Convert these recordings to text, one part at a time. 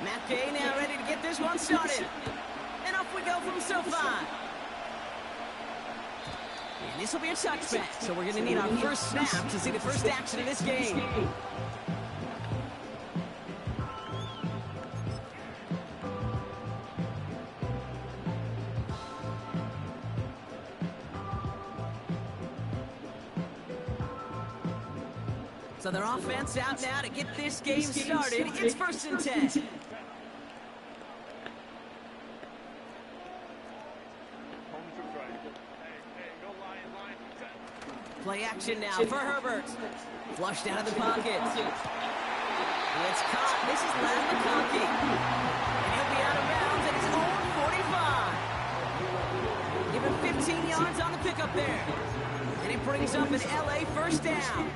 Matt Gay now ready to get this one started. And off we go from SoFi. And this will be a touchback, so we're going to need our first snap to see the first action of this game. So their offense out now to get this game started. It's 1st and 10. Play action now for Herbert. Flushed out of the pocket. It's caught. This is Lamb McConkey. And he'll be out of bounds at his own 45. Give him 15 yards on the pickup there. And he brings up an LA first down.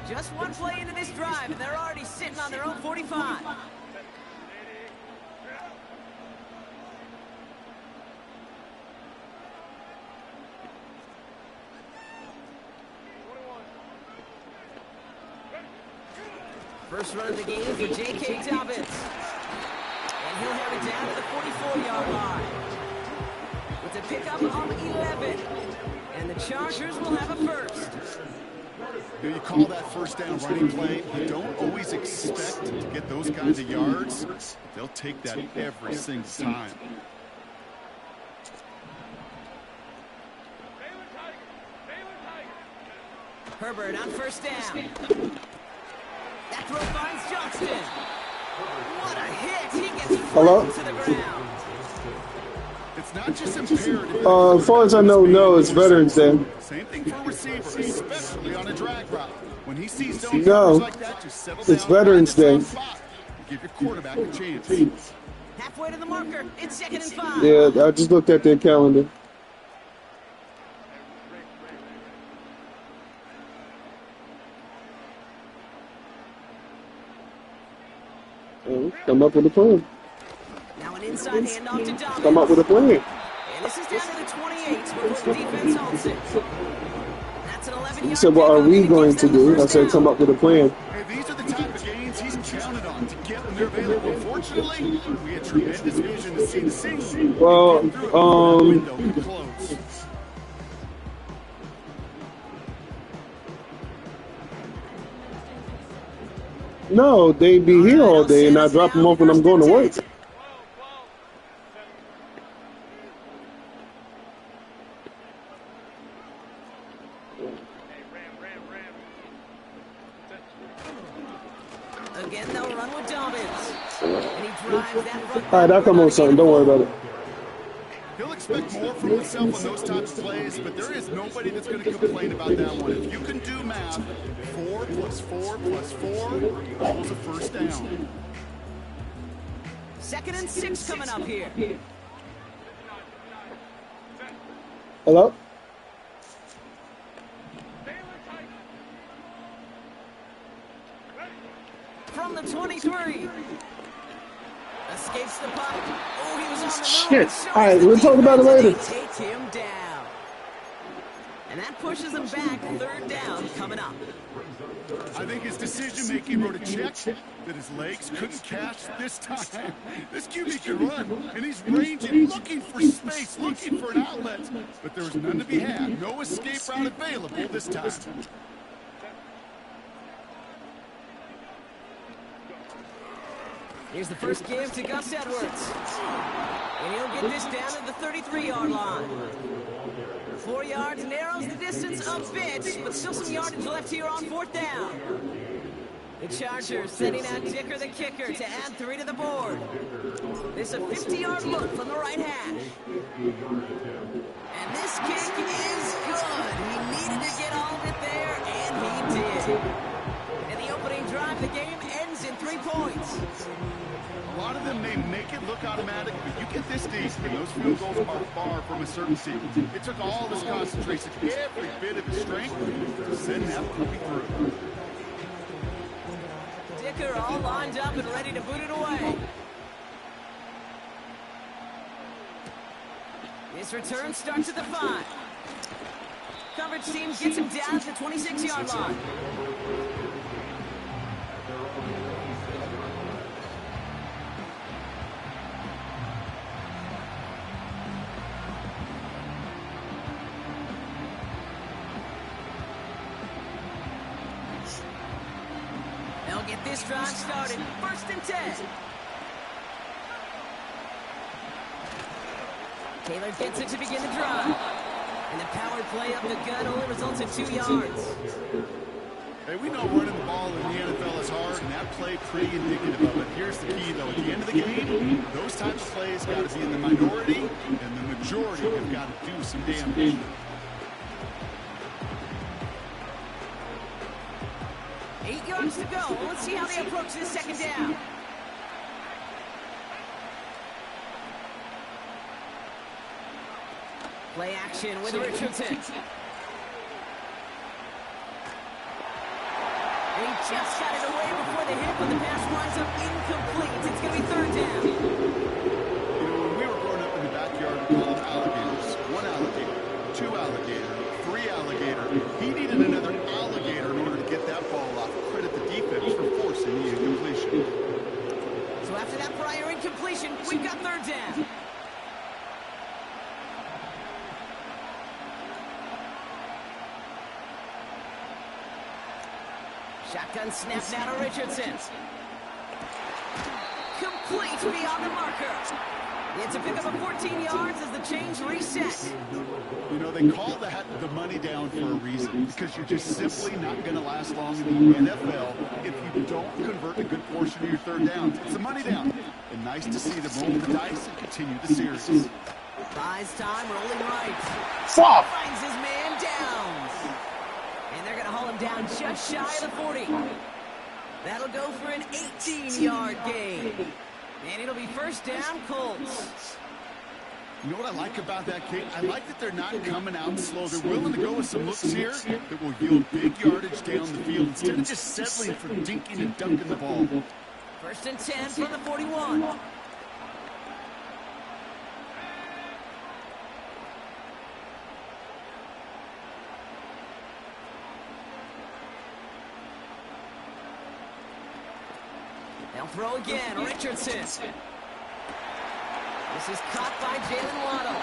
Just one play into this drive, and they're already sitting on their own 45. First run of the game for J.K. Dobbins. And he'll have it down to the 44-yard line. With a pickup of 11. And the Chargers will have a first. You call that first down running play. You don't always expect to get those kinds of yards. They'll take that every single time. Herbert on first down. That throw finds Johnston. What a hit. He gets flat to the ground. It's not just imperative. As far as I know, no, it's Veterans Day. Same thing for receivers, especially on a drag route. When he sees zone coverage like that, just settle down. It's Veterans Day. Give your quarterback a chance. Halfway to the marker. It's 2nd and 5. Yeah, I just looked at their calendar. Come up with a plan. Now an inside handoff to Dobbins. Come up with a plan. And this is down to the 28 before the defense holds it. That's an 11-yard. He said, what are we going to do? I said, come up with a plan. Hey, these are the type of games he's counted on to get when they're available. Unfortunately, we had tremendous vision to see the single. Well, no, they be here all day, and I drop them off when I'm going to work. Again, they'll run with Dobbins. And he drives that front. All right, I'll come on, son. Don't worry about it. He'll expect more from himself on those types of plays, but there is nobody that's going to complain about that one. If you can do math, 4 + 4 + 4 equals a first down. 2nd and 6 coming up here. Hello? From the 23. Escapes the pocket. Oh, he was on the move. Shit. All right, we'll talk about it later. Take him down. And that pushes him back. 3rd down coming up. I think his decision-making wrote a check that his legs couldn't catch this time. This QB can run, and he's ranging, looking for space, looking for an outlet. But there was none to be had. No escape route available this time. Here's the first give to Gus Edwards. And he'll get this down to the 33-yard line. 4 yards narrows the distance a bit, but still some yardage left here on 4th down. The Chargers sending out Dicker the kicker to add 3 to the board. There's a 50-yard look from the right hash. And this kick is good. He needed to get all of it there, and he did. In the opening drive, the game ends in 3 points. A lot of them may make it look automatic, but you get this deep, and those field goals are far from a certainty. It took all his concentration, every bit of his strength, to send that puppy through. linebacker all lined up and ready to boot it away. This return starts at the 5. Coverage team gets him down at the 26-yard line. They'll get this drive started. 1st and 10. Taylor gets it to begin the drive. And the power play up the gut only results in 2 yards. Hey, we know running the ball in the NFL is hard, and that play pretty indicative of it. Here's the key, though. At the end of the game, those types of plays got to be in the minority, and the majority have got to do some damage. 8 yards to go. Let's see how they approach this 2nd down. Play action with Richardson. And he just got it away before the hit, but the pass winds up incomplete. It's going to be 3rd down. You know, when we were growing up in the backyard, we called them alligators. 1 alligator, 2 alligator, 3 alligator. He needed another alligator in order to get that ball off. Credit the defense for forcing the incompletion. So after that prior incompletion, we've got 3rd down. Shotgun snap now to Richardson. Complete beyond the marker. It's a pickup of 14 yards as the chains reset. You know, they call that the money down for a reason, because you're just simply not going to last long in the NFL if you don't convert a good portion of your 3rd downs. It's a money down. And nice to see them roll the dice and continue the series. Buys time, rolling right. Fuck! Finds his man down. And they're going to haul him down just shy of the 40. That'll go for an 18-yard gain. And it'll be 1st down, Colts. You know what I like about that, Kate? I like that they're not coming out slow. They're willing to go with some looks here that will yield big yardage down the field instead of just settling for dinking and dunking the ball. 1st and 10 from the 41. They'll throw again, Richardson. This is caught by Jalen Waddle.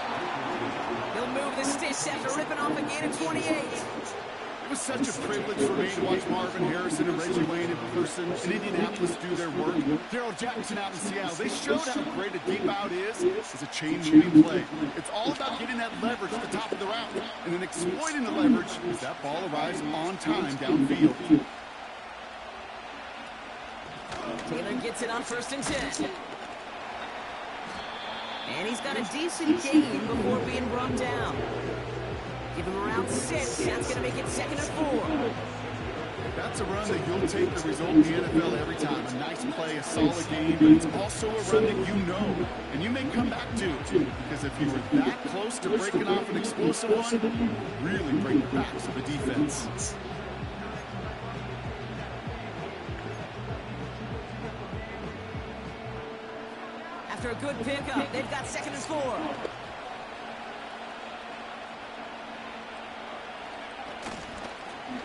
He'll move the sticks after ripping off a gain of 28. It was such a privilege for me to watch Marvin Harrison and Reggie Wayne in person in Indianapolis do their work. Daryl Jackson out in Seattle, they showed how great a deep out is as a chain-moving play. It's all about getting that leverage at the top of the route and then exploiting the leverage as that ball arrives on time downfield. Taylor gets it on 1st and 10. And he's got a decent gain before being brought down. Give him around 6. That's going to make it 2nd and 4. That's a run that you'll take the result in the NFL every time. A nice play, a solid game, but it's also a run that you know, and you may come back to. Because if you were that close to breaking off an explosive one, really break the backs of the defense. After a good pickup, they've got 2nd and 4.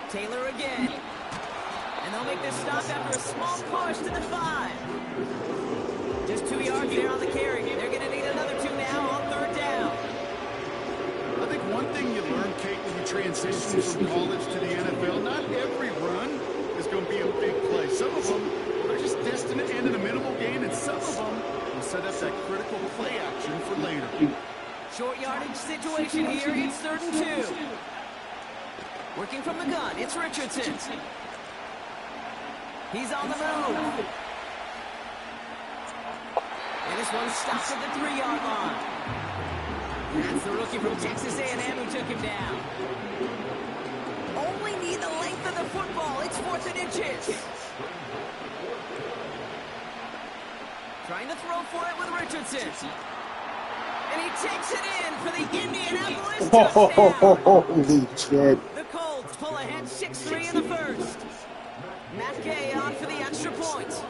Taylor again. And they'll make this stop after a small push to the 5. Just 2 yards there on the carry. They're going to need another 2 now on 3rd down. I think one thing you learn, Kate, when you transition from college to the NFL, not every run is going to be a big play. Some of them are just destined to end in a minimal gain, and some of them will set up that critical play action for later. Short yardage situation here. It's 3rd and 2. Working from the gun, it's Richardson. He's on the move. And this one stops at the 3-yard line. That's the rookie from Texas A&M who took him down. Only need the length of the football. It's 4th and inches. Trying to throw for it with Richardson. And he takes it in for the Indianapolis touchdown. Holy shit. The Colts pull ahead 6-3 in the 1st. Matt Gay on for the extra point.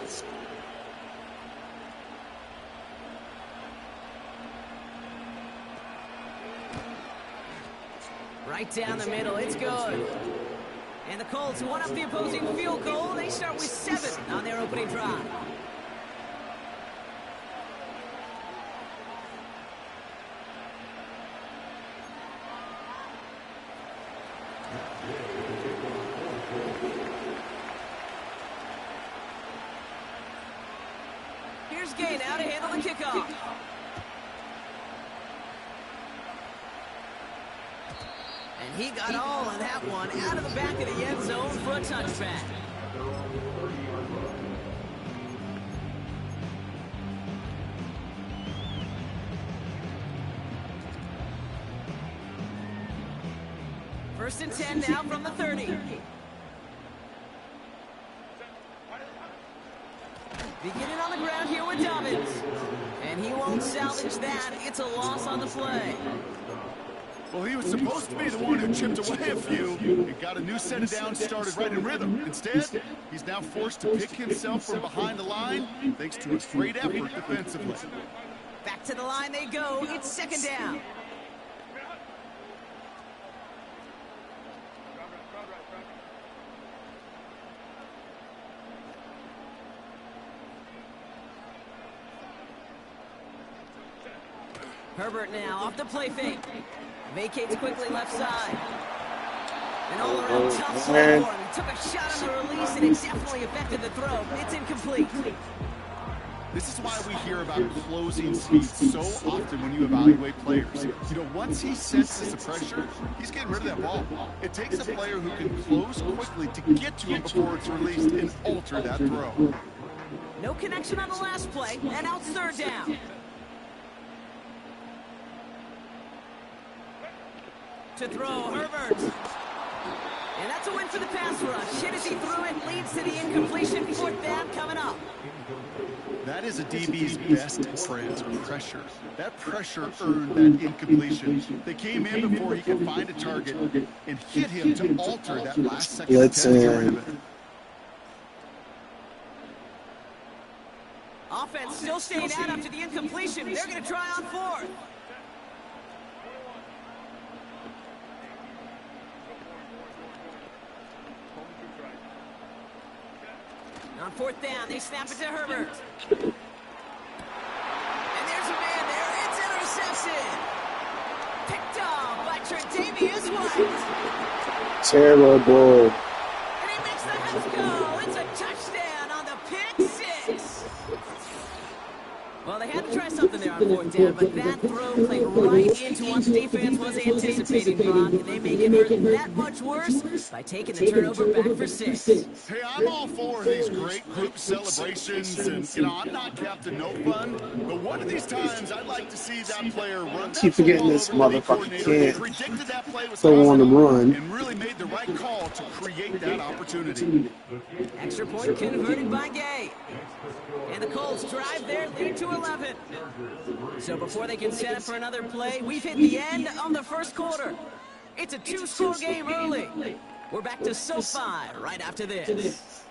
Right down the middle, it's good. And the Colts won up the opposing field goal. They start with 7 on their opening drive. Here's Gay now to handle the kickoff. And he got all of that one out of the back of the end zone for a touchback. First and 10 now from the 30. Beginning on the ground here with Dobbins. And he won't salvage that. It's a loss on the play. Well, he was supposed to be the one who chipped away a few and got a new set of downs started right in rhythm. Instead, he's now forced to pick himself from behind the line thanks to a great effort defensively. Back to the line they go. It's second down. Herbert now off the play fake. Vacates quickly left side. An all-around tough play for him. He took a shot on the release, and it definitely affected the throw. It's incomplete. This is why we hear about closing speed so often when you evaluate players. You know, once he senses the pressure, he's getting rid of that ball. It takes a player who can close quickly to get to him before it's released and alter that throw. No connection on the last play, and now it's third down. To throw, Herbert. And that's a win for the pass rush. Hit as he threw it, leads to the incompletion. Fourth down coming up. That is a DB's best friend, pressure. That pressure earned that incompletion. They came in before he could find a target and hit him to alter that last second attempt to get rid of it. Offense still staying out after the incompletion. They're going to try on fourth. On fourth down, they snap it to Herbert. And there's a man there. It's intercepted. Picked off by Tre'Davious White. Terrible. And he makes the half go. It's a touchdown on the pick six. Well, they had to try something there on fourth down, but that throw played right into what the defense was anticipating, Brock. And they make it hurt that much worse by taking the turnover back for 6. Hey, I'm all for these great group celebrations, and, you know, I'm not Captain No Fun, but one of these times I'd like to see that player run that Keep forgetting ball this over the motherfucker coordinator, can't predicted that play was throw on coming, the run. and really made the right call to create that opportunity. Extra point converted by Gay. And the Colts drive their lead to 11. So before they can set up for another play, we've hit the end of the first quarter. It's a 2-score game early. We're back to SoFi right after this.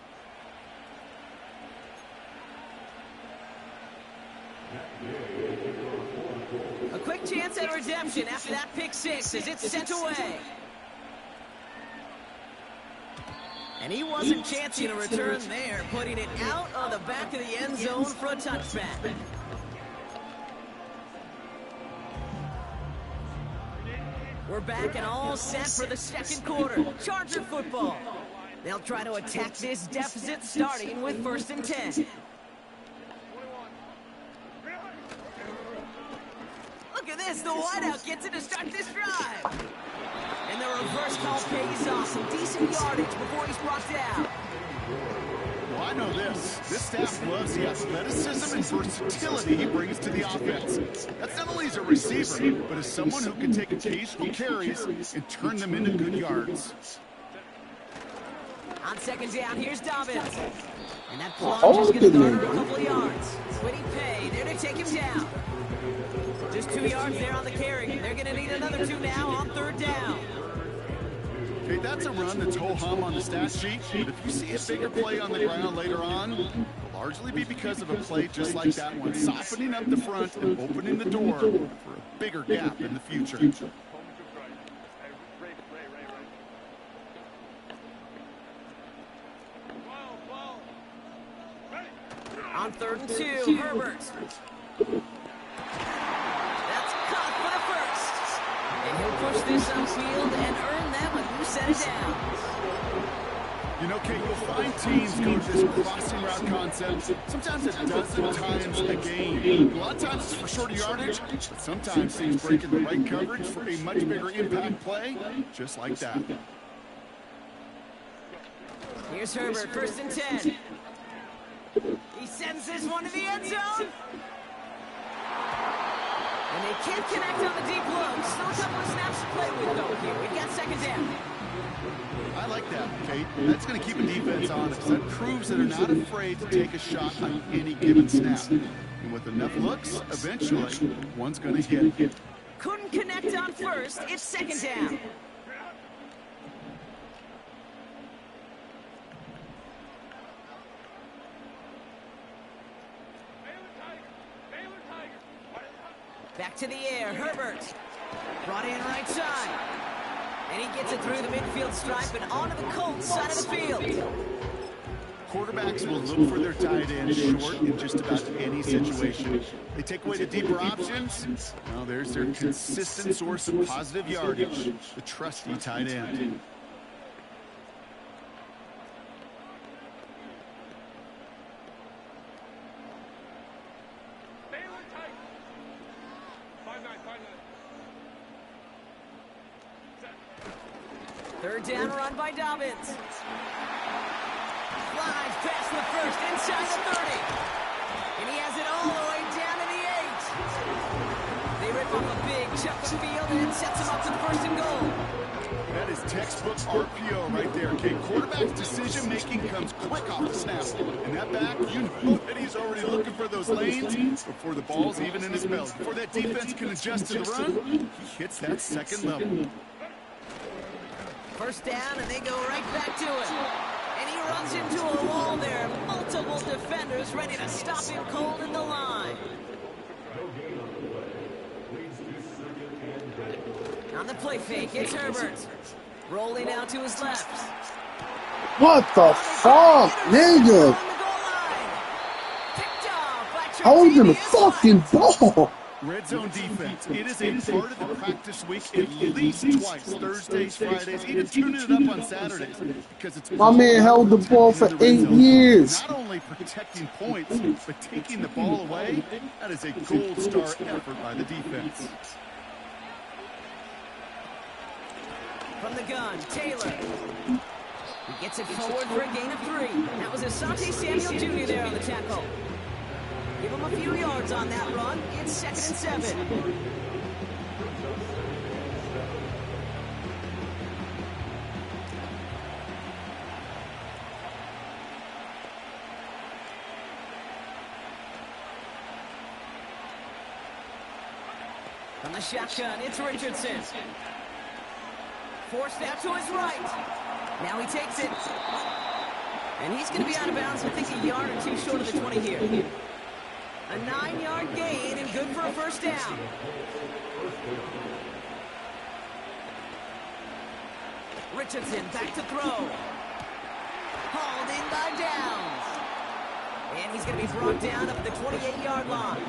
A quick chance at redemption after that pick six as it's sent away. And he wasn't chancing a return there, putting it out on the back of the end zone for a touchback. We're back and all set for the second quarter. Charger football. They'll try to attack this deficit starting with 1st and 10. Look at this, the wideout gets it to start this drive. And the reverse call pays off, some decent yardage before he's brought down. Well, I know this. This staff loves the athleticism and versatility he brings to the offense. That's not only as a receiver, but as someone who can take occasional carries and turn them into good yards. On second down, here's Dobbins. And that plunge is going to garner a couple of yards. Quiddy Pay there to take him down. Just 2 yards there on the carry. They're going to need another 2 now on 3rd down. Okay, that's a run that's ho-hum on the stat sheet, but if you see a bigger play on the ground later on, it'll largely be because of a play just like that one, softening up the front and opening the door for a bigger gap in the future. On 3rd and 2, Herbert. That's caught for the first. And he'll push this upfield and earn them a new set of downs. You know, Kate, you'll find teams go to this crossing route concept sometimes a dozen times a game. A lot of times it's for shorter yardage, but sometimes teams break in the right coverage for a much bigger impact play, just like that. Here's Herbert, 1st and 10. He sends this one to the end zone. And they can't connect on the deep look. Still a couple of snaps to play with, though, here. We've got 2nd down. I like that, Kate. That's going to keep a defense honest. That proves that they're not afraid to take a shot on any given snap. And with enough looks, eventually, one's going to hit. Couldn't connect on 1st. It's 2nd down. Back to the air, Herbert. Brought in right side. And he gets it through the midfield stripe and onto the Colts side of the field. Quarterbacks will look for their tight end short in just about any situation. They take away the deeper options. Well, there's their consistent source of positive yardage, the trusty tight end. Third down run by Dobbins. Flies past the first, inside the 30. And he has it all the way down to the 8. They rip off a big chunk of field and it sets him up to 1st and goal. That is textbook RPO right there, okay? Quarterback's decision-making comes quick off the snap. And that back, you know that he's already looking for those lanes before the ball's even in his belly. Before that defense can adjust to the run, he hits that 2nd level. 1st down, and they go right back to it. And he runs into a wall there. Multiple defenders ready to stop him cold in the line. On the play fake, it's Herbert. Rolling out to his left. What the fuck, nigga? Holding the fucking ball. Red zone defense. It is a part of the practice week at least twice. Thursdays, Fridays, even tuning it up on Saturdays. Because it's my man held the ball for 8 years. Not only protecting points, but taking the ball away. That is a gold star effort by the defense. From the gun, Taylor. He gets it forward for a gain of 3. That was Asante Samuel Jr. there on the tackle. Give him a few yards on that run. It's 2nd and 7. From the shotgun, it's Richardson. Forced out to his right. Now he takes it. And he's going to be out of bounds, I think, a yard or 2 short of the 20 here. A 9-yard gain and good for a 1st down. Richardson back to throw. Hauled in by Downs. And he's going to be brought down up at the 28-yard line.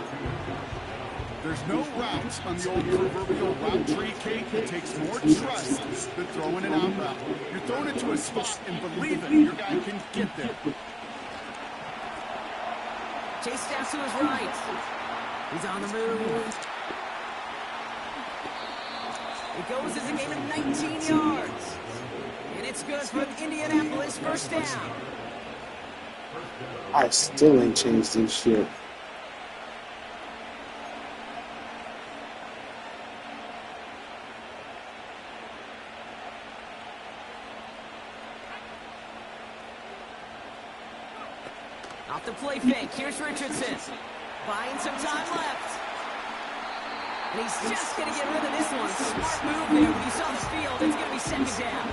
There's no route on the old proverbial route tree, Kate, that takes more trust than throwing an out route. You're throwing it to a spot and believing your guy can get there. Chased out to his right. He's on the move. It goes as a gain of 19 yards. And it's good for Indianapolis 1st down. I still ain't changed this shit. Off the play fake, here's Richardson. Buying some time left. And he's just going to get rid of this one. Smart move there. When you saw the field, it's going to be 2nd down.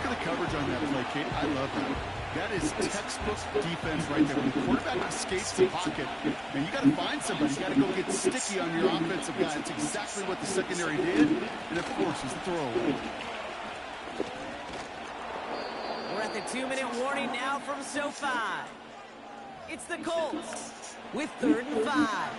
at the coverage on that play, Kate. I love that. That is textbook defense right there. When the quarterback escapes the pocket, and you got to find somebody. You got to go get sticky on your offensive guy. It's exactly what the secondary did, and of course, his throwaway. We're at the 2-minute warning now from SoFi. It's the Colts with 3rd and 5.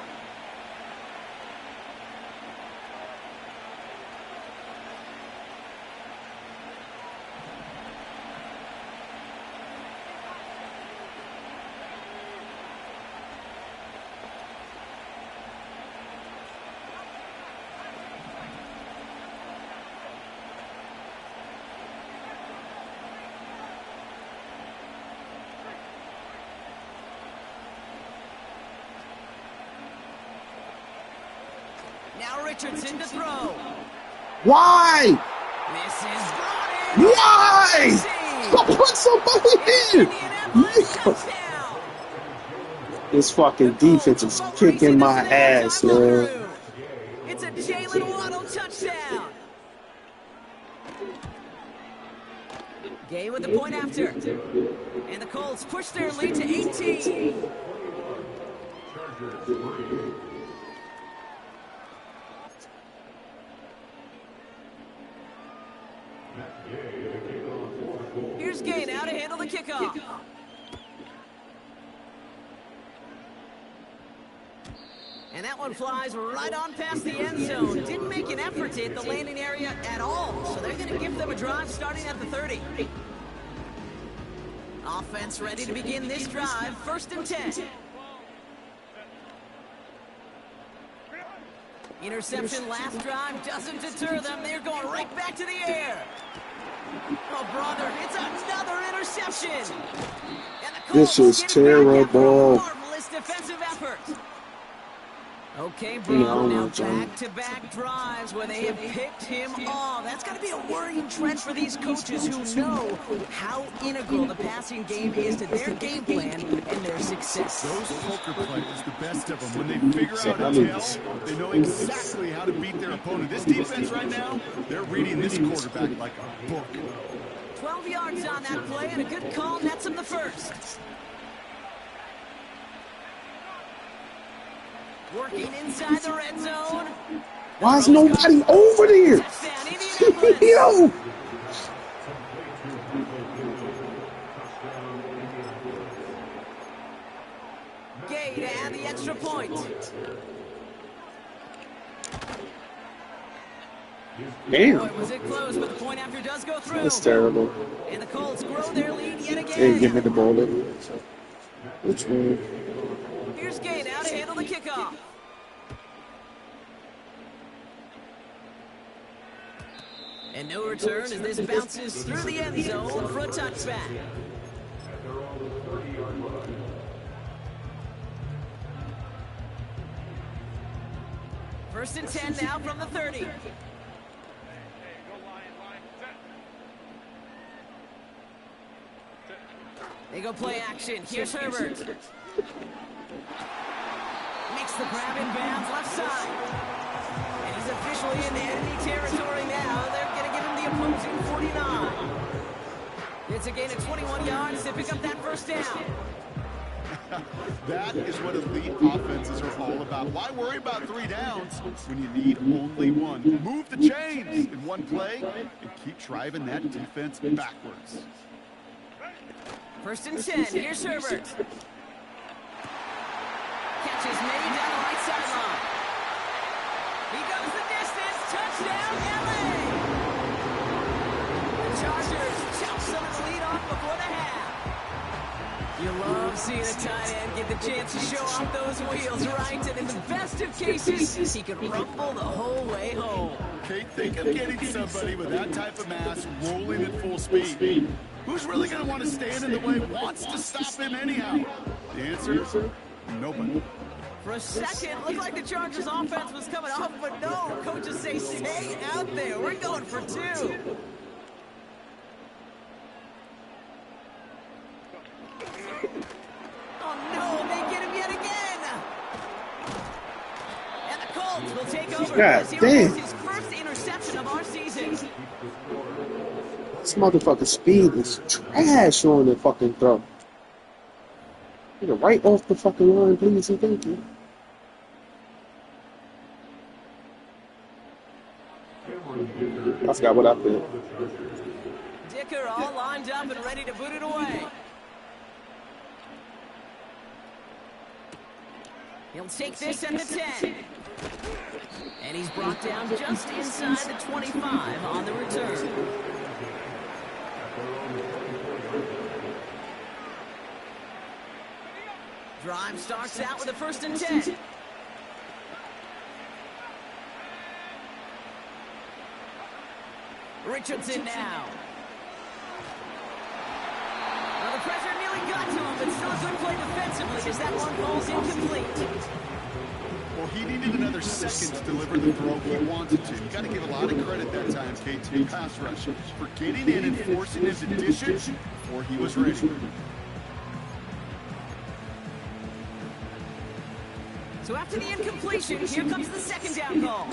Now Richardson to throw. Why? This is brought in. Why? Put somebody in. Touchdown. This fucking defense is kicking my ass, man. It's a Jalen Waddle touchdown. Gay with the point after. And the Colts push their lead to 18. Here's Gay now to handle the kickoff. And that one flies right on past the end zone. Didn't make an effort to hit the landing area at all. So they're going to give them a drive starting at the 30. Offense ready to begin this drive. 1st and 10. Interception last drive doesn't deter them. They're going right back to the air. Oh, brother, it's another interception. And the Colts This is terrible. Marvelous defensive effort. Okay, bro, now back-to-back drives where they have picked him off. That's got to be a worrying trend for these coaches who know how integral the passing game is to their game plan and their success. Those poker players, the best of them, when they figure out a tell, they know exactly how to beat their opponent. This defense right now, they're reading this quarterback like a book. 12 yards on that play, and a good call nets him the first. Working inside the red zone. Why is nobody over there? Yo! Gay to add the extra point. Damn. Boy, was it close, but the point after does go through. That's terrible. And the Colts grow their lead yet again. They didn't give me the ball. Which one? Here's Gay now to handle the kickoff. And no return as this bounces through the end zone for a touchback. First and 10 now from the 30. They go play action. Here's Herbert. Makes the grab in bounds left side. And he's officially in enemy territory now. They're going to give him the opposing 49. It's a gain of 21 yards to pick up that first down. That is what elite offenses are all about. Why worry about 3 downs when you need only one? Move the chains in one play and keep driving that defense backwards. First and 10. Here's Herbert. Catches made down the right sideline. He goes the distance. Touchdown, LA! The Chargers chop some of the lead off before the half. You love seeing a tight end get the chance to show off those wheels, right? And in the best of cases, he could rumble the whole way home. Okay, think of getting somebody with that type of mass rolling at full speed. Who's really going to want to stand in the way, wants to stop him anyhow? The answer? Nobody. For a second, it looked like the Chargers offense was coming off, but no. Coaches say, stay out there. We're going for 2. Oh, no, they get him yet again. And the Colts will take over. God as he damn. his first interception of our season. It's motherfucking speed is trash on the fucking throw. Get it right off the fucking line, please, and thank you. I forgot what I feel. Dicker all lined up and ready to boot it away. He'll take this at the 10. And he's brought down just inside the 25 on the return. Drive starts out with a 1st and 10. Richardson now. Well, the pressure nearly got to him, but still a good play defensively as that one falls incomplete. Well, he needed another second to deliver the throw he wanted to. You got to give a lot of credit that time, KT pass rush, for getting in and forcing him to dish it before he was ready. So after the incompletion, here comes the 2nd down call.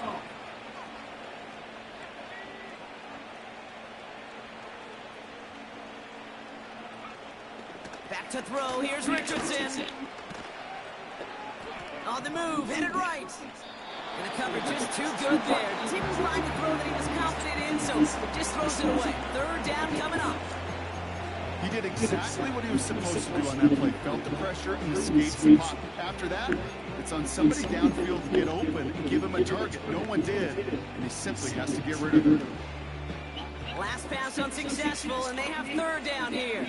Back to throw, here's Richardson. On the move, headed right. And the coverage just too good there. Didn't find the throw that he was confident in, so just throws it away. 3rd down coming up. He did exactly what he was supposed to do on that play. Felt the pressure and escaped the pop. After that, it's on somebody downfield to get open and give him a target. No one did, and he simply has to get rid of it. Last pass unsuccessful, and they have 3rd down here.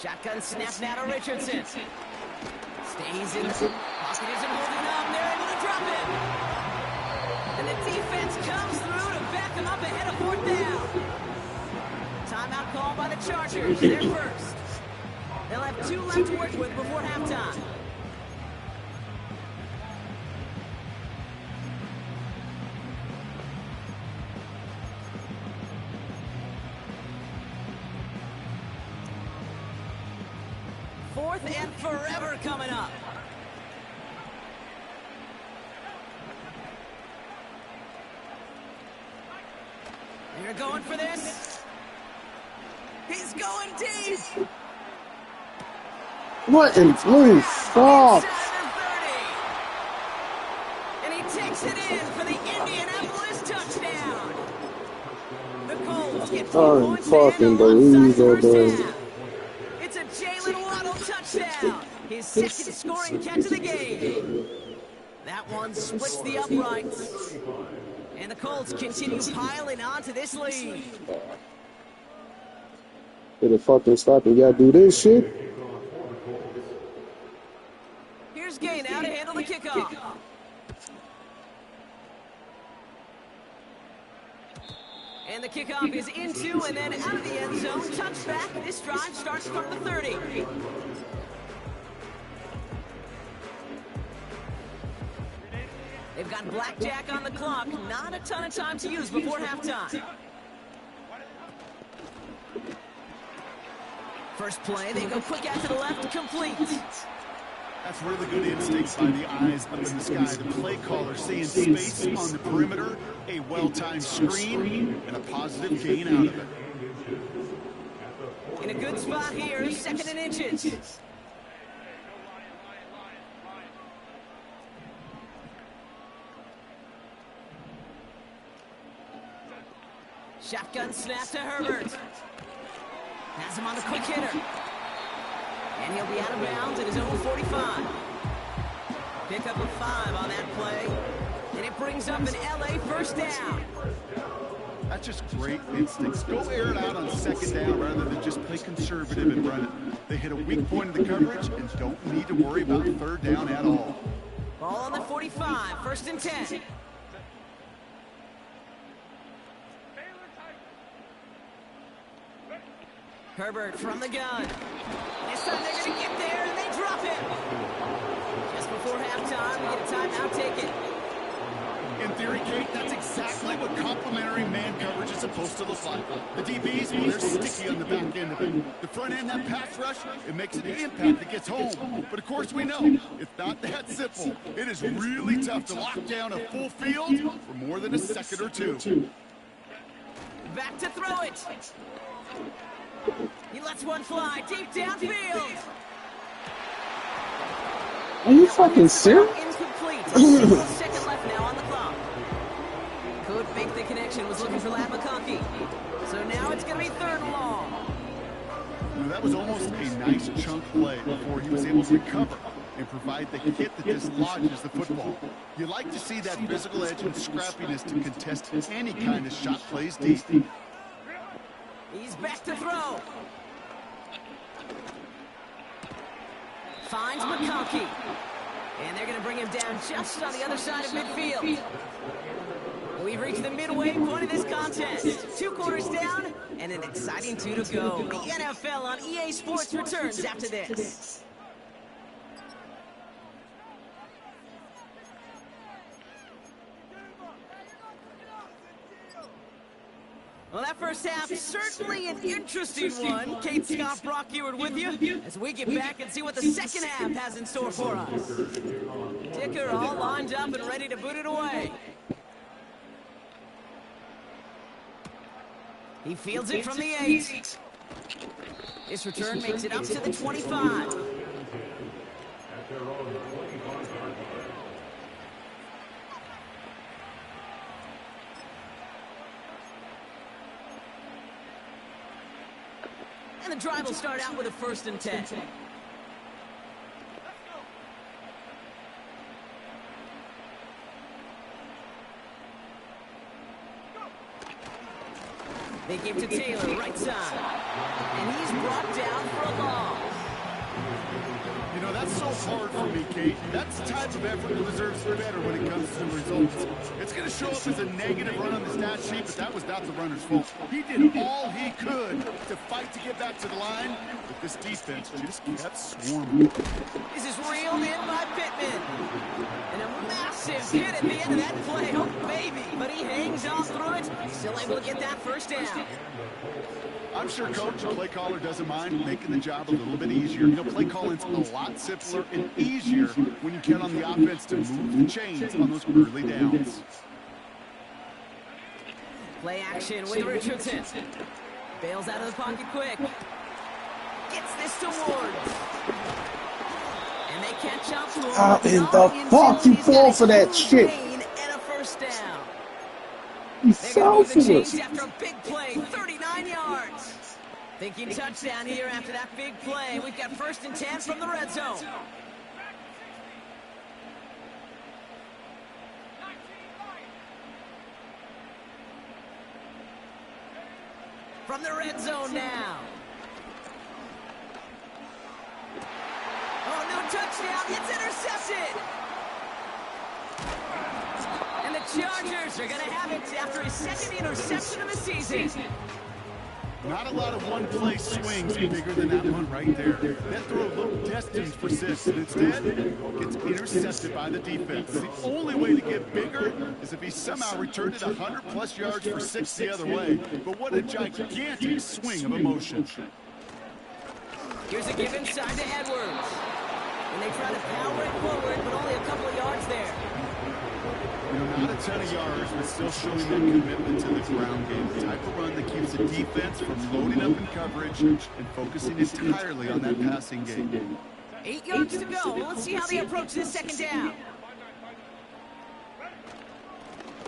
Shotgun snap now to Richardson. Stays in. Pocket isn't holding up. They're able to drop it. And the defense comes through to back them up ahead of 4th down. Timeout called by the Chargers. They're first. They'll have 2 left to work with before halftime. Fourth and forever coming up. They're going for this. He's going deep. What in blue fuck? And he takes it in for the Indianapolis touchdown. The Colts get 4 points fucking believe it, dude. It's a Jalen Waddle touchdown. His 2nd scoring catch of the game. That one splits the uprights. And the Colts continue piling on to this lead. Better fucking stop and y'all do this shit. Here's Gay now to handle the kickoff. And the kickoff is into and then out of the end zone. Touchback. This drive starts from the 30. They've got blackjack on the clock. Not a ton of time to use before halftime. First play, they go quick out to the left, complete. That's really good instincts by the eyes up in the sky. The play caller seeing space on the perimeter, a well-timed screen, and a positive gain out of it. In a good spot here, 2nd and inches. Shotgun snap to Herbert. Has him on the quick hitter. And he'll be out of bounds at his own 45. Pick up a 5 on that play. And it brings up an LA 1st down. That's just great instincts. Go air it out on 2nd down rather than just play conservative and run it. They hit a weak point in the coverage and don't need to worry about 3rd down at all. Ball on the 45, 1st and 10. Herbert from the gun. This time they're going to get there, and they drop it. Just before halftime, we get a timeout taken. In theory, Kate, that's exactly what complementary man coverage is supposed to look like. The DBs, well, they're sticky on the back end of it. The front end, that pass rush, it makes it an impact that gets home. But of course we know, it's not that simple. It is really tough to lock down a full field for more than a second or two. Back to throw it. He lets one fly deep downfield. Are you fucking serious? Incomplete. Single second left now on the clock. Could make the connection. Was looking for Ladd McConkey. So now it's going to be 3rd and long. That was almost a nice chunk play before he was able to recover and provide the hit that dislodges the football. You like to see that physical edge and scrappiness to contest any kind of shot plays deep. He's back to throw. Finds McConkey. And they're going to bring him down just on the other side of midfield. We've reached the midway point of this contest. 2 quarters down and an exciting 2 to go. The NFL on EA Sports returns after this. Well, that first half is certainly an interesting one. Kate, Scott, Brock Ewart with you as we get back and see what the second half has in store for us. Dicker all lined up and ready to boot it away. He fields it from the 8. This return makes it up to the 25. And the drive will start out with a 1st and 10. They give to Taylor, right side. And he's brought down for a loss. You know, that's so hard for me, Kate. That's the type of effort that deserves better when it comes to the results. It's going to show up as a negative run on the stat sheet, but that was not the runner's fault. He did all he could to fight to get back to the line, but this defense just kept swarming. This is reeled in by Pittman. And a massive hit at the end of that play. Oh, baby. But he hangs on through it. Still able to get that 1st down. I'm sure Coach, the play caller, doesn't mind making the job a little bit easier. You know, play calling's a lot simpler and easier when you count on the offense to move the chains on those early downs. Play action with Richardson. Bails out of the pocket quick. Gets this to Ward. And they catch up to him. How in the fuck you fall for that shit? And a 1st down. You fell for this. it. After a big play, 39 yards. Thinking touchdown here after that big play. We've got 1st and 10 from the red zone. From the red zone now. Oh, no touchdown. It's intercepted. And the Chargers are going to have it after his 2nd interception of the season. Not a lot of one-play swings bigger than that one right there. That throw looked destined for 6, and instead, gets intercepted by the defense. The only way to get bigger is if he somehow returned it 100-plus yards for 6 the other way. But what a gigantic swing of emotion. Here's a give inside to Edwards. And they try to power it forward, but only a couple of yards there. You know, not a ton of yards, but still showing that commitment to the ground game. The type of run that keeps the defense from loading up in coverage and focusing entirely on that passing game. 8 yards to go. Let's see how they approach this 2nd down.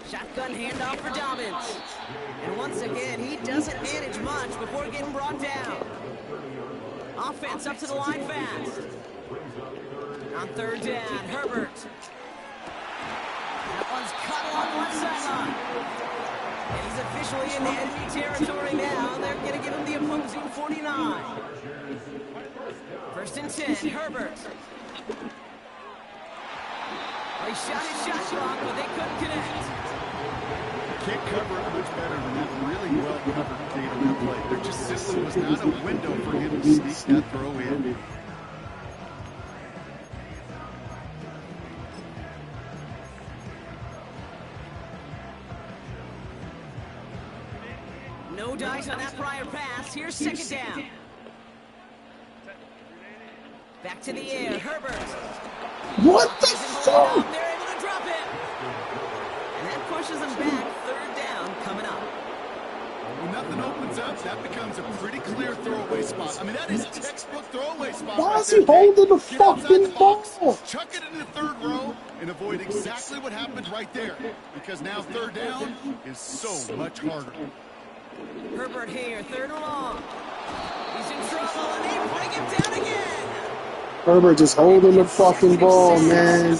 Shotgun handoff for Dobbins. And once again, he doesn't manage much before getting brought down. Offense up to the line fast. On 3rd down, Herbert. That one's cut along one sideline. And he's officially in the enemy territory now. They're going to give him the opposing 49. 1st and 10, Herbert. They shot his shot clock, but they couldn't connect. Can't cover it much better than that really well-covered Kate on that play. There just simply was not a window for him to sneak that throw in. dice on that prior pass. Here's second down. Back to the air, Herbert. What the Isn't holding fuck? up. They're able to drop it. And that pushes them back. Third down coming up. When nothing opens up, that becomes a pretty clear throwaway spot. I mean, that is textbook throwaway spot. Why right is there, he holding the Get outside fucking the box, ball? chuck it into the third row, and avoid exactly what happened right there. Because now third down is so much harder. Herbert here, third and long. He's in trouble, and they bring him down again. Herbert just holding the fucking ball, man.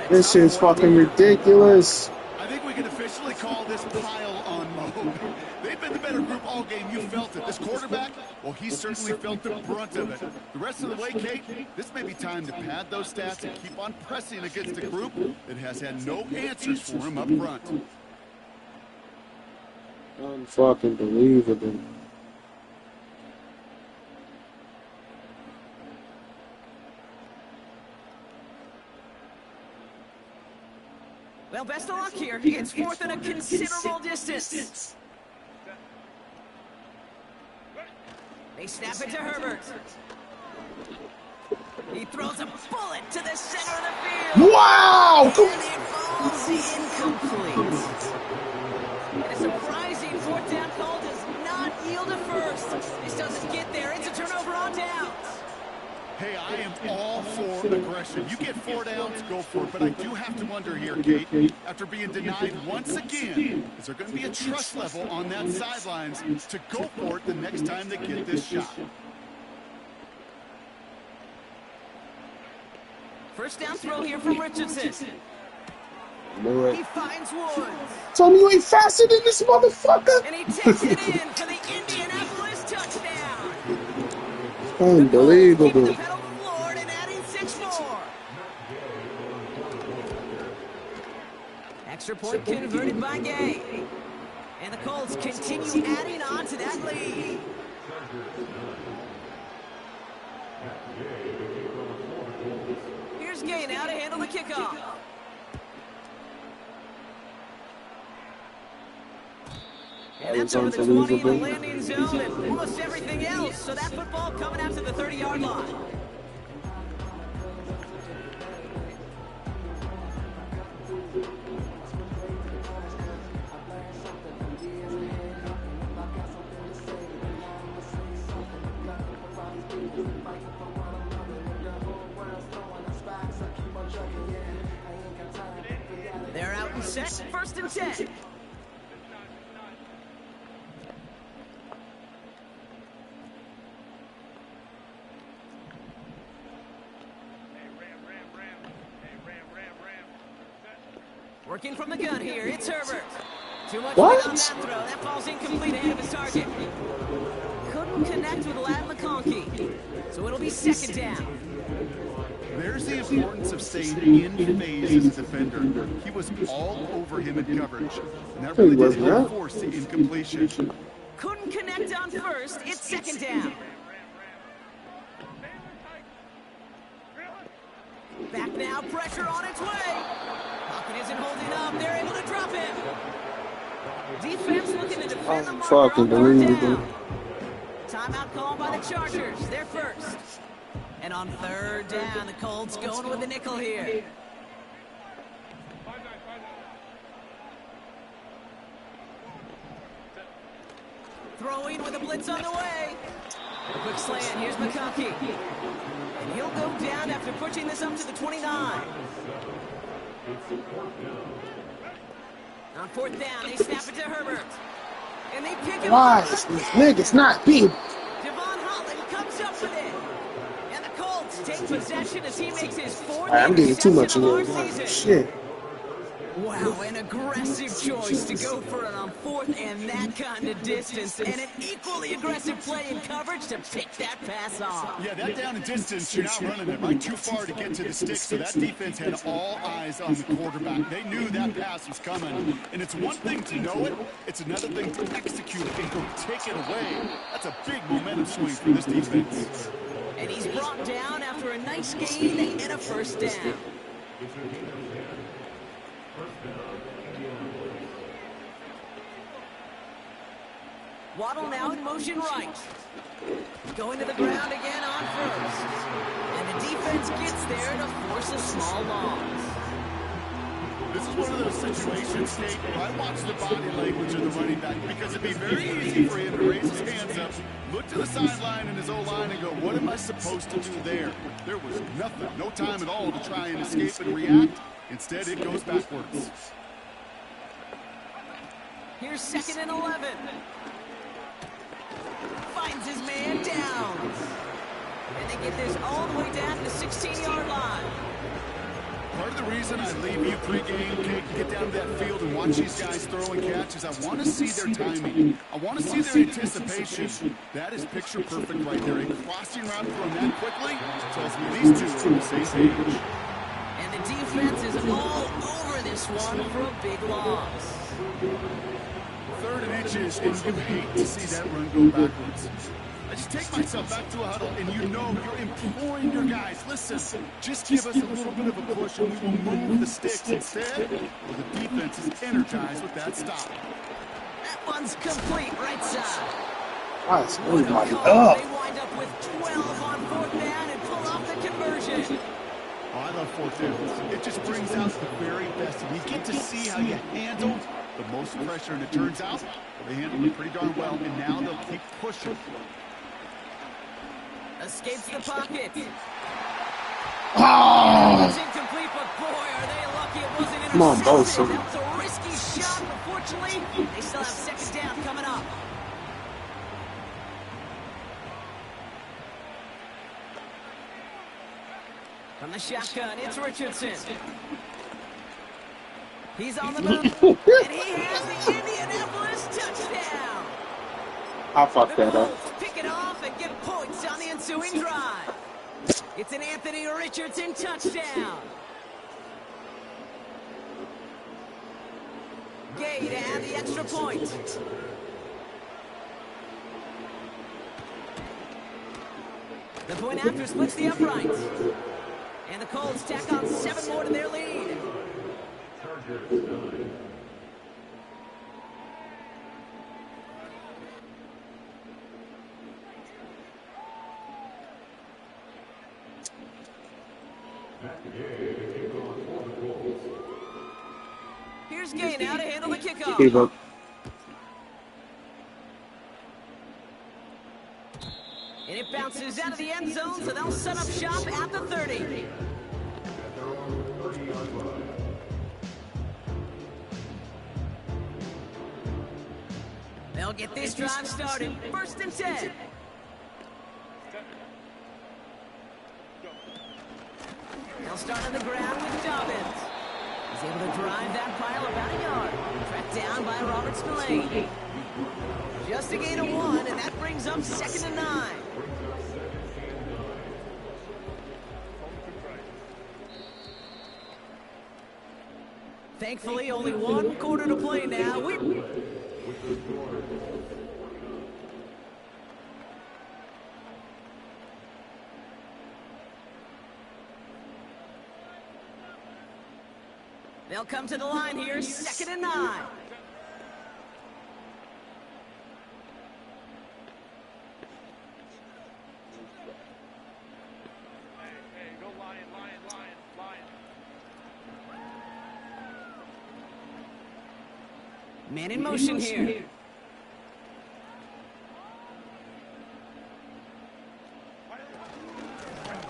This shit's fucking ridiculous. I think we can officially call this pile-on mode. They've been the better group all game. You felt it. This quarterback, well, he certainly felt the brunt of it. The rest of the way, Kate, this may be time to pad those stats and keep on pressing against a group that has had no answers for him up front. Unfucking believable. Well, best of luck here. It's fourth and a considerable distance. They snap it to Herbert. He throws a bullet to the center of the field. Wow! And it falls incomplete. And a surprising fourth down call does not yield a first. This doesn't get there. It's a turnover on downs. Hey, I am all for aggression. You get 4 downs, go for it. But I do have to wonder here, Kate, after being denied once again, is there going to be a trust level on that sidelines to go for it the next time they get this shot? First down throw here from Richardson. Knew He it. finds Woods. Tell me you ain't faster than this motherfucker. And he takes it in for the Indianapolis touchdown. Keeping Unbelievable. the pedal floored and adding 6 more. Extra point converted by Gay. And the Colts continue adding on to that lead. Here's Gay now to handle the kickoff. And that's over the 20 in the landing zone and almost everything else. So that football coming out to the 30-yard line. They're out and set. First and 10. Working from the gun here, it's Herbert. Too much weight on that throw. That falls incomplete ahead of his target. Couldn't connect with Ladd McConkey. So it'll be second down. There's the importance of staying in phase as a defender. He was all over him in coverage. And that really did help force the incompletion. Couldn't connect on first. It's second down. Back now, pressure on its way. Pocket isn't holding up. They're able to drop it. Defense looking to defend the marker on third down. Timeout called by the Chargers. They're first. And on third down, the Colts going with the nickel here. Throwing with a blitz on the way. A quick slant. Here's McConkey. And he'll go down after pushing this up to the 29. On fourth down, they snap it to Herbert. And they pick him Why up. is these niggas not being? Devon Holland comes up with it. And the Colts take possession as he makes his fourth I'm getting too much interception in of our here. season. Shit. Wow, an aggressive choice to go for it on fourth and that kind of distance. And an equally aggressive play in coverage to pick that pass off. Yeah, that down and distance, you're not running it right too far to get to the stick, so that defense had all eyes on the quarterback. They knew that pass was coming. And it's one thing to know it, it's another thing to execute it and go take it away. That's a big momentum swing for this defense. And he's brought down after a nice gain and a first down. Waddle now in motion right. Going to the ground again on first. And the defense gets there to force a small loss. This is one of those situations, Nate, where I watch the body language of the running back because it'd be very easy for him to raise his hands up, look to the sideline and his O-line and go, what am I supposed to do there? There was nothing, no time at all to try and escape and react. Instead, it goes backwards. Here's 2nd and 11. Finds his man down. And they get this all the way down to the 16-yard line. Part of the reason I leave you pregame, Kate, and get down to that field and watch these guys throw and catch is I want to see their timing. I want to see their anticipation. That is picture perfect right there. A crossing route thrown that quickly tells me these two are on the same page. And the defense is all over this one for a big loss. 3rd and inches, and you hate to see that run go backwards. I just take myself back to a huddle, and you know you're imploring your guys, listen, just give us a little bit of a push, and we will move the sticks. Instead, well, the defense is energized with that stop. That one's complete right side. Nice. What a Everybody call. up. They wind up with 12 on 4th down and pull off the conversion. Oh, I love 4th downs. It just brings out the very best, and you get to see how you handle the most pressure, and it turns out they handled it pretty darn well, and now they'll keep pushing. Escapes the pocket. Oh! It's incomplete, but boy, are they lucky it wasn't intercepted. Come on, Bosa. That was a risky shot, but fortunately, they still have 2nd down coming up. From the shotgun, it's Richardson. He's on the move, and he has the Indianapolis touchdown. I fucked The that up. Colts pick it off and get points on the ensuing drive. It's an Anthony Richardson touchdown. Gay to add the extra point. The point after splits the uprights. And the Colts tack on 7 more to their lead. Here's Gay now to handle the kickoff. Gave up. And it bounces out of the end zone, so they'll set up shop at the 30. They'll get this drive started. 1st and 10. They'll start on the ground with Dobbins. He's able to drive that pile about a yard. Tracked down by Robert Spillane. Just a gain of 1, and that brings up 2nd and 9. Thankfully, only 1 quarter to play now. They'll come to the line here, 2nd and 9. Man in motion here.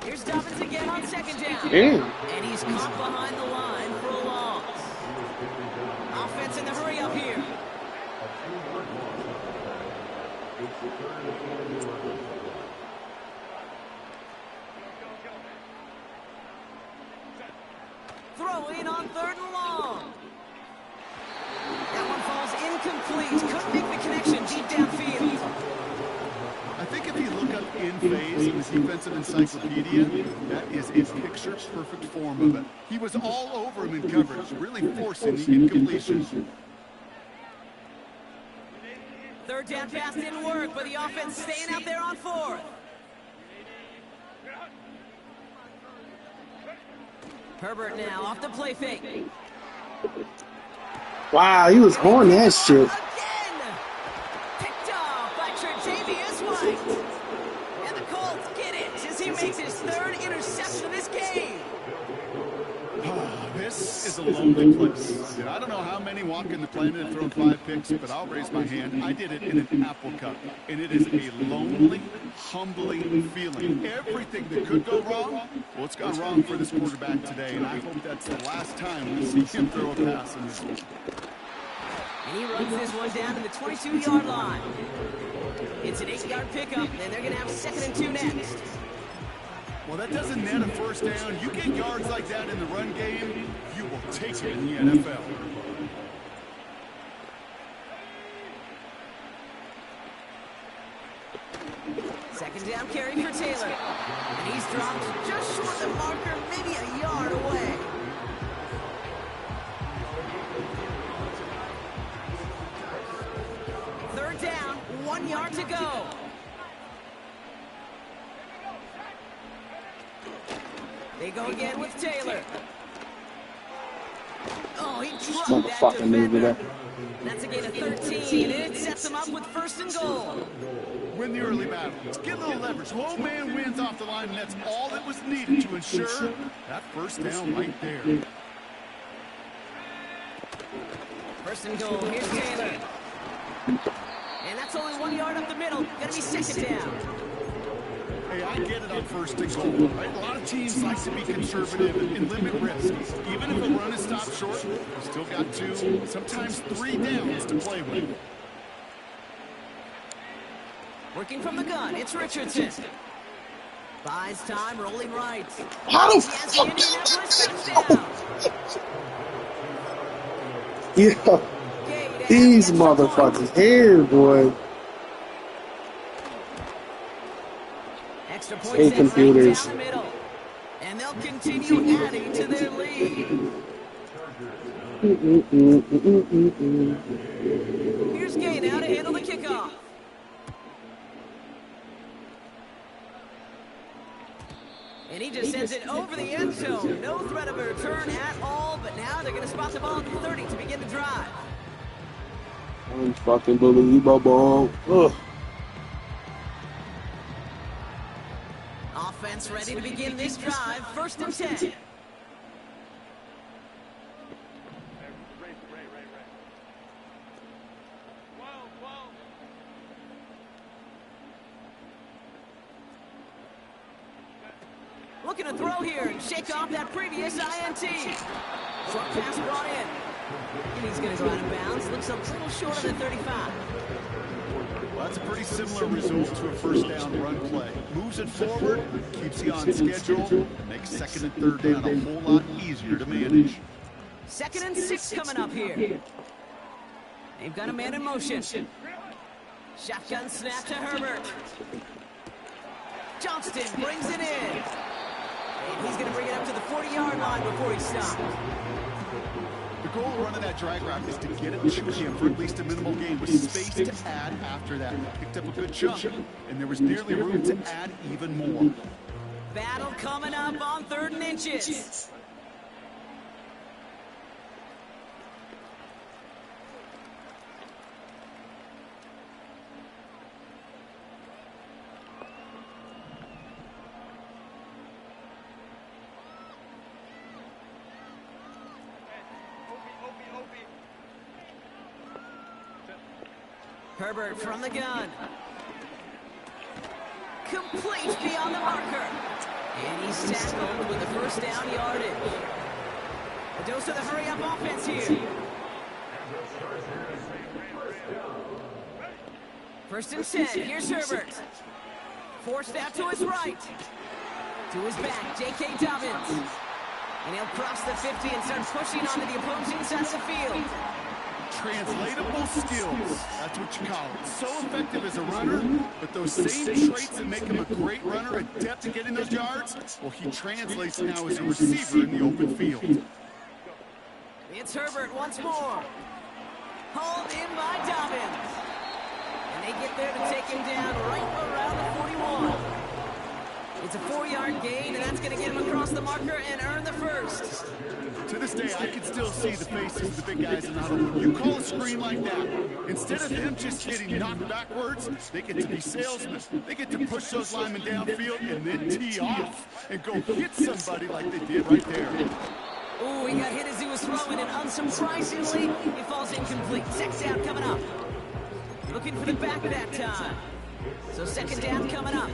Here's Dobbins again on 2nd down. Damn. And he's caught behind the line for a loss. Offense in the hurry up here. Throw in on 3rd and long. That one falls incomplete. Couldn't make the connection deep downfield. I think if you look up in phase in the defensive encyclopedia, that is a picture-perfect form of it. He was all over him in coverage, really forcing the incompletion. 3rd down pass didn't work, but the offense staying out there on 4th. Herbert now off the play fake. Wow, he was on that shit. Again! Picked off! makes his third interception of this game. This is a lonely place. And I don't know how many walk in the planet have thrown 5 picks, but I'll raise my hand. I did it in an Apple Cup. And it is a lonely, humbling feeling. Everything that could go wrong, well, it's gone wrong for this quarterback today. And I hope that's the last time we see him throw a pass in this one. And he runs this one down to the 22-yard line. It's an 8-yard pickup, and they're going to have 2nd and 2 next. Well, that doesn't net a first down. You get yards like that in the run game, you will take it in the NFL. Second down carry for Taylor. And he's dropped just short of the marker, maybe a yard away. Third down, 1 yard to go. They go again with Taylor. Oh, he dropped that defender. That's a gain of 13, and it sets him up with 1st and goal. Win the early battle. Get a little leverage. Low man wins off the line, and that's all that was needed to ensure that first down right there. 1st and goal. Here's Taylor. And that's only 1 yard up the middle. Gonna be 2nd down. Hey, I get it on 1st and goal, right? A lot of teams like to be conservative and limit risk. Even if a run is stopped short, you've still got 2, sometimes 3 downs to play with. Working from the gun, it's Richardson. Buys time, rolling right. How the fuck? Touchdown. Yeah, these motherfuckers here, boy. Extra points computers. Down the middle. And they'll continue adding to their lead. Here's Gay now to handle the kickoff. And he just sends it over the end zone. No threat of a return at all, but now they're going to spot the ball at the 30 to begin the drive. Unfucking ugh. Offense ready to begin this drive. 1st and 10. Looking to throw here and shake off that previous INT. Short pass brought in. And he's going to go out of bounds. Looks a little short of the 35. Well, that's a pretty similar result to a first down run play. Moves it forward, keeps you on schedule, makes 2nd and 3rd down a whole lot easier to manage. 2nd and 6 coming up here. They've got a man in motion. Shotgun snap to Herbert. Johnston brings it in. And he's going to bring it up to the 40-yard line before he stops. The goal of running that drag route is to get it to him for at least a minimal gain with space to add after that. Picked up a good chunk, and there was nearly room to add even more. Battle coming up on 3rd and inches. Herbert from the gun. Complete beyond the marker. And he's tackled with the 1st down yardage. A dose of the hurry-up offense here. 1st and 10. Here's Herbert. Forced out to his right. To his back, J.K. Dobbins. And he'll cross the 50 and start pushing onto the opposing side of the field. Translatable skills, that's what you call it. So effective as a runner, but those same traits that make him a great runner, adept at getting those yards, well, he translates now as a receiver in the open field. It's Herbert once more. Hauled in by Dobbins. And they get there to take him down right around the 41. It's a 4-yard gain, and that's going to get him across the marker and earn the first. To this day, I can still see the faces of the big guys in the huddle. You call a screen like that, instead of them just getting knocked backwards, they get to be salesmen. They get to push those linemen downfield and then tee off and go hit somebody like they did right there. Ooh, he got hit as he was throwing, and unsurprisingly, he falls incomplete. Second down coming up. Looking for the back that time. So second down coming up.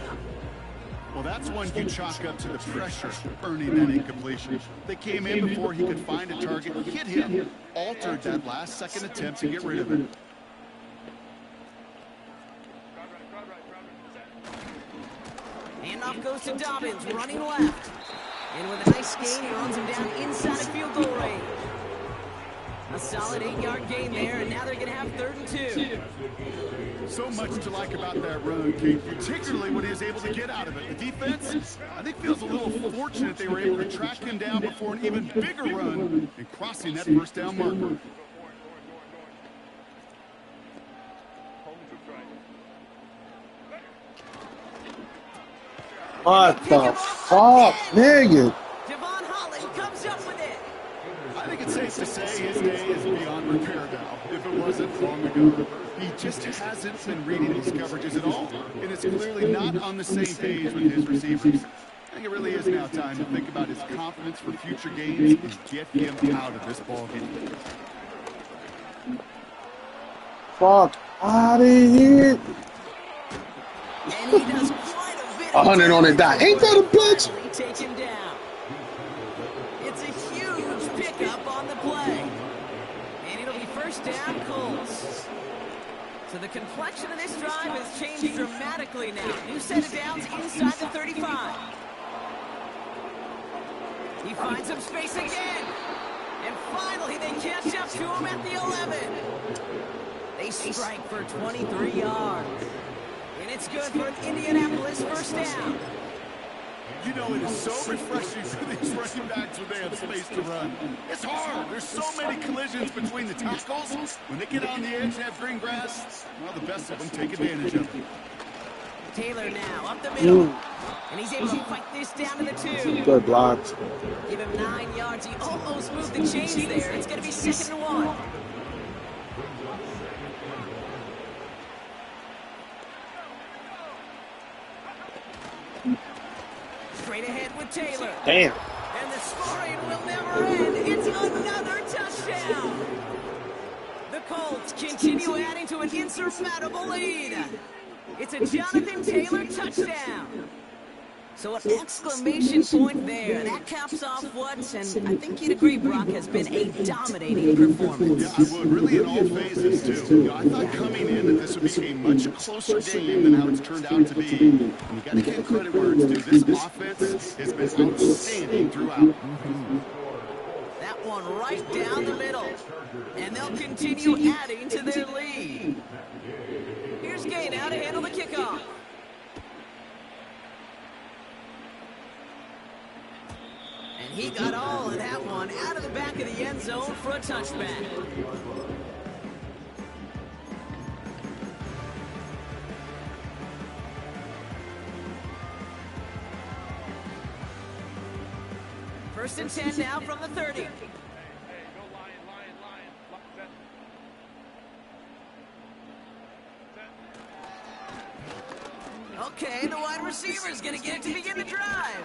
Well, that's one you chalk up to the pressure earning that incompletion. They came in before he could find a target, hit him, altered that last-second attempt to get rid of it. Handoff goes to Dobbins, running left. And with a nice gain, he runs him down inside of field goal range. A solid 8-yard gain there, and now they're going to have 3rd and 2. So much to like about that run, Kate, particularly what he was able to get out of it. The defense, I think, feels a little fortunate they were able to track him down before an even bigger run and crossing that first down marker. What the fuck, nigga? Devon Holland comes up with it. I think it's safe to say his day is beyond repair now, if it wasn't long ago. He just hasn't been reading his coverages at all, and it's clearly not on the same page with his receivers. I think it really is now time to think about his confidence for future games and get him out of this ballgame. Fuck out of here. And he does quite a bit. 100 on the dot. Ain't that a bitch? Take him down. It's a huge pickup on the play. And it'll be first down, Colts. So the complexion of this drive has changed dramatically now. New set of downs inside the 35. He finds some space again. And finally they catch up to him at the 11. They strike for 23 yards. And it's good for an Indianapolis first down. You know, it is so refreshing for these running backs when they have space to run. It's hard. There's so many collisions between the tackles. When they get on the edge and have green grass, well, the best of them take advantage of it. Taylor now up the middle. And he's able to fight this down to the 2. Good blocks. Give him 9 yards. He almost moved the chains there. It's going to be 2nd and 1. Straight ahead with Taylor. Damn. And the scoring will never end. It's another touchdown. The Colts continue adding to an insurmountable lead. It's a Jonathan Taylor touchdown. So an exclamation point there. That caps off what, and I think you'd agree, Brock, has been a dominating performance. Yeah, I would. Really in all phases, too. You know, I thought coming in that this would be a much closer game than how it's turned out to be. And you got to give credit where it's due. This offense has been outstanding throughout. That one right down the middle. And they'll continue adding to their lead. Here's Gay now to handle the kickoff. And he got all of that one out of the back of the end zone for a touchback. First and 10 now from the 30. Okay, the wide receiver is going to get it to begin the drive.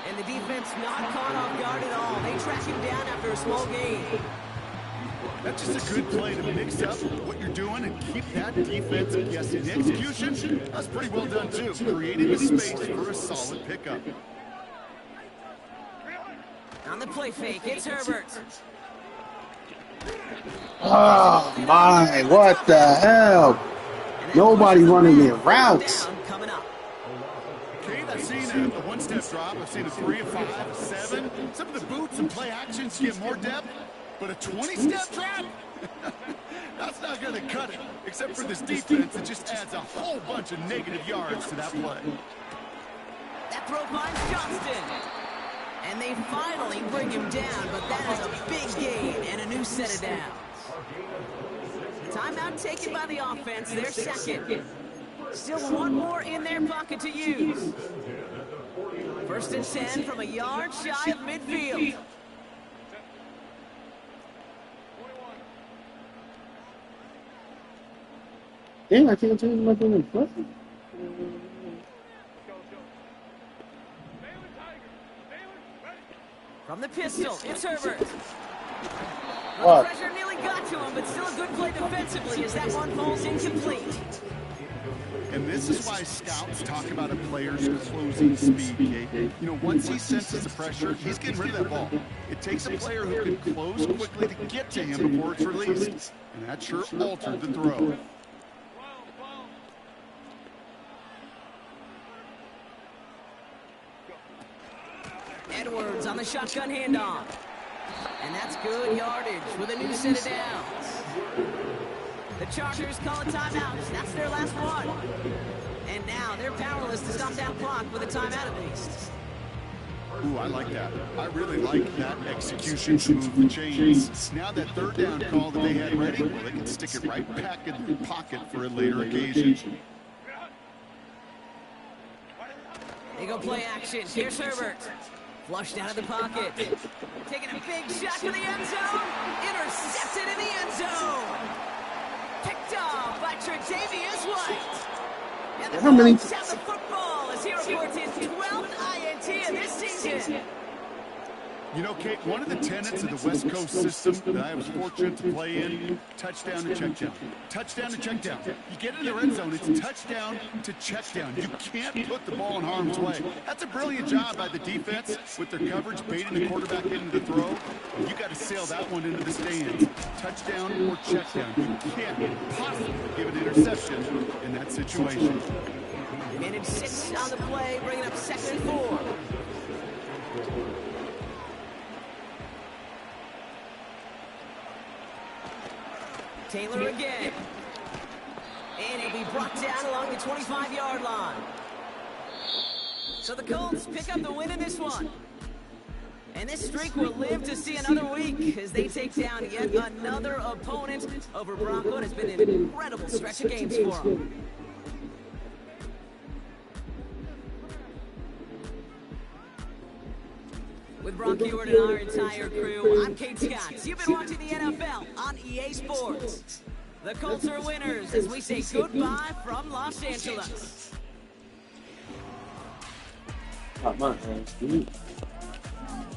And the defense not caught off guard at all. They track him down after a small gain. That's just a good play to mix up what you're doing and keep that defense guessing. The execution, that's pretty well done, too. Creating the space for a solid pickup. On the play fake, it's Herbert. Oh, my. What the hell? Nobody running their routes. Coming up. Kate, I've seen a one-step drop. I've seen a 3, a 5, a 7. Some of the boots and play actions get more depth. But a 20-step drop? That's not going to cut it. Except for this defense, it just adds a whole bunch of negative yards to that play. That throw finds Johnston. And they finally bring him down, but that is a big gain and a new set of downs. Timeout taken by the offense, their second. Still one more in their pocket to use. First and 10 from a yard shy of midfield. Dang, I can't change my thing in front. From the pistol, it's Herbert. What? Well, the pressure nearly got to him, but still a good play defensively as that one falls incomplete. And this is why scouts talk about a player's closing speed, Kate. You know, once he senses the pressure, he's getting rid of that ball. It takes a player who can close quickly to get to him before it's released. And that sure altered the throw. Edwards on the shotgun handoff. And that's good yardage with a new set of downs. The Chargers call a timeout. That's their last one. And now they're powerless to stop that clock with a timeout at least. Ooh, I like that. I really like that execution to move the chains. Now that third down call that they had ready, well, they can stick it right back in their pocket for a later occasion. They go play action. Here's Herbert. Flushed out of the pocket. Taking a big shot to the end zone. Intercepted in the end zone. Picked off by Tre'Davious White. And the Colts have the football as he reports his 12th INT of this season. You know, Kate, one of the tenets of the West Coast system that I was fortunate to play in, touchdown to check down. Touchdown to check down. You get in the red zone, it's touchdown to check down. You can't put the ball in harm's way. That's a brilliant job by the defense with their coverage, baiting the quarterback into the throw. You got to sail that one into the stands. Touchdown or check down. You can't possibly give an interception in that situation. Managed 6 on the play, bringing up 2nd and 4. Taylor again. And he'll be brought down along the 25-yard line. So the Colts pick up the win in this one. And this streak will live to see another week as they take down yet another opponent over Bronco. And it's been an incredible stretch of games for them. With Brock Ewart and our entire crew, I'm Kate Scott. You've been watching the NFL on EA Sports. The Colts are winners as we say goodbye from Los Angeles. Not much, man.